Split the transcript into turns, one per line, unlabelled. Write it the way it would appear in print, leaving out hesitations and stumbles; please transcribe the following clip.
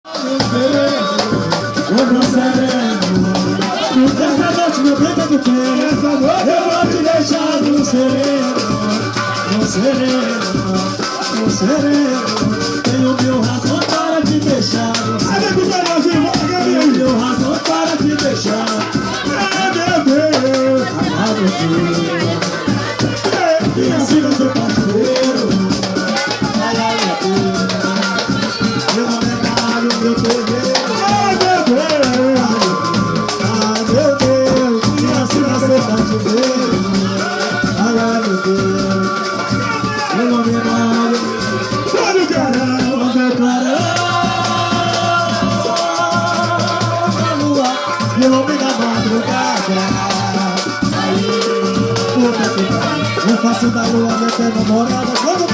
Meu sereno, essa noite meu bem tá de pé. Eu vou te deixar no sereno, no sereno, no sereno. Tenho mil razões para te deixar no sereno. Tenho mil razões para te deixar. Ah, meu Deus, ah, meu Deus. E assim vai ser parceiro. Ai, ai, meu Deus. Meu nome é Mário, meu terreiro. Ai, meu Deus. Ai, meu Deus. E assim vai ser parceiro. Ai, ai, meu Deus. Meu nome é Mário. Mário Carão, meu Carão. Meu homem da madrugada. Aí, puta que pariu. Eu faço da lua minha eterna namorada.